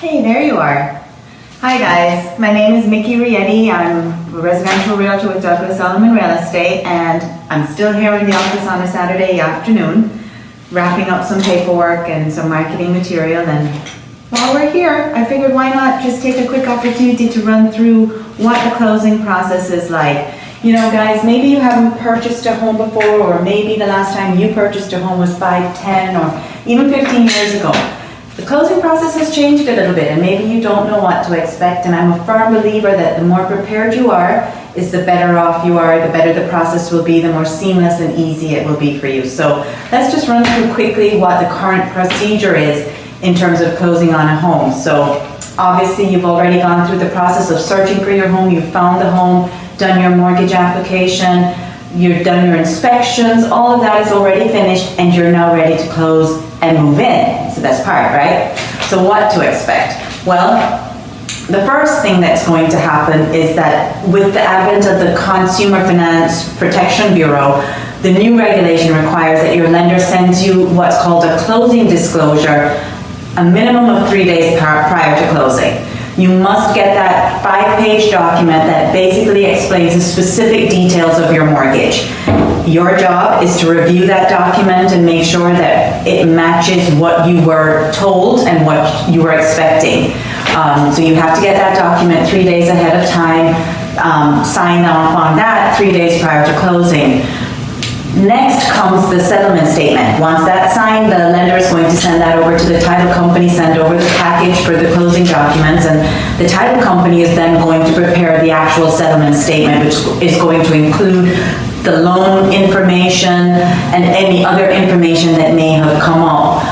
Hey, there you are. Hi guys, my name is Nicki Riettie. I'm a residential realtor with Douglas Elliman Real Estate, and I'm still here in the office on a Saturday afternoon, wrapping up some paperwork and some marketing material. And while we're here, I figured why not just take a quick opportunity to run through what the closing process is like. You know guys, maybe you haven't purchased a home before, or maybe the last time you purchased a home was 5, 10, or even 15 years ago. The closing process has changed a little bit, and maybe you don't know what to expect, and I'm a firm believer that the more prepared you are, is the better off you are, the better the process will be, the more seamless and easy it will be for you. So let's just run through quickly what the current procedure is in terms of closing on a home. So obviously you've already gone through the process of searching for your home, you've found the home, done your mortgage application, you've done your inspections, all of that is already finished, and you're now ready to close and move in. It's the best part, right? So what to expect? Well, the first thing that's going to happen is that with the advent of the Consumer Finance Protection Bureau, the new regulation requires that your lender sends you what's called a closing disclosure, a minimum of 3 days prior to closing. You must get that 5-page document that basically explains the specific details of your mortgage. Your job is to review that document and make sure that it matches what you were told and what you were expecting. So you have to get that document 3 days ahead of time, sign off on that 3 days prior to closing. Next comes the settlement statement. Once that's signed, the lender is going to send that over to the title company, send over the package for the closing documents, and the title company is then going to prepare the actual settlement statement, which is going to include the loan information and any other information that may have come up.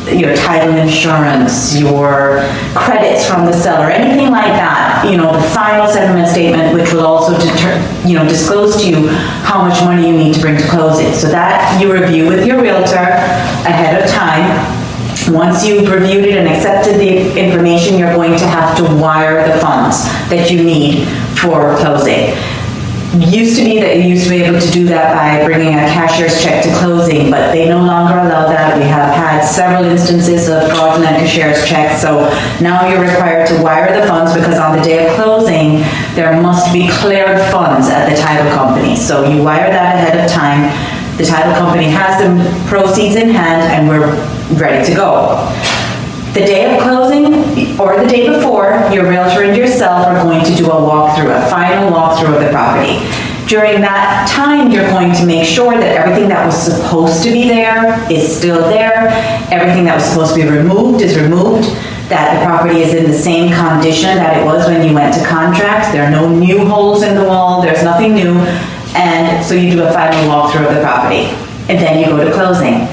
Your title insurance, your credits from the seller, anything like that. You know, the final settlement statement, which will also disclose to you how much money you need to bring to closing. So that you review with your realtor ahead of time. Once you've reviewed it and accepted the information, you're going to have to wire the funds that you need for closing. Used to be that you used to be able to do that by bringing a cashier's check to closing, but they no longer allow that. We have had several instances of fraudulent cashier's checks, so now you're required to wire the funds, because on the day of closing, there must be cleared funds at the title company. So you wire that ahead of time. The title company has the proceeds in hand, and we're ready to go. The day of closing, or the day before, your realtor and yourself are going to do a walkthrough, a final walkthrough of the property. During that time, you're going to make sure that everything that was supposed to be there is still there, everything that was supposed to be removed is removed, that the property is in the same condition that it was when you went to contract. There are no new holes in the wall, there's nothing new, and so you do a final walkthrough of the property. And then you go to closing.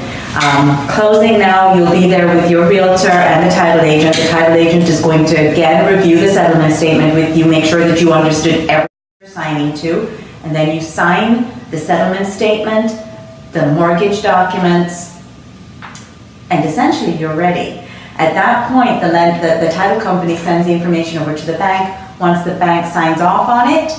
Closing now, you'll be there with your realtor and the title agent. The title agent is going to again review the settlement statement with you, make sure that you understood everything you're signing to, and then you sign the settlement statement, the mortgage documents, and essentially you're ready. At that point, the title company sends the information over to the bank. Once the bank signs off on it,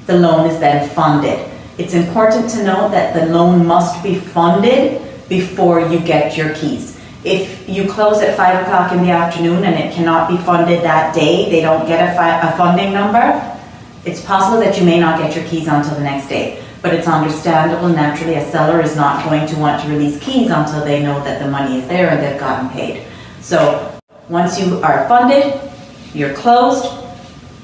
the loan is then funded. It's important to note that the loan must be funded before you get your keys. If you close at 5 o'clock in the afternoon and it cannot be funded that day, they don't get a funding number, it's possible that you may not get your keys until the next day. But it's understandable. Naturally, a seller is not going to want to release keys until they know that the money is there and they've gotten paid. So once you are funded, you're closed,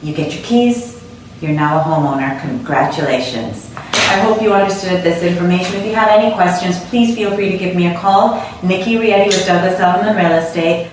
you get your keys, you're now a homeowner. Congratulations. I hope you understood this information. If you have any questions, please feel free to give me a call. Nicki Riettie with Douglas Elliman Real Estate.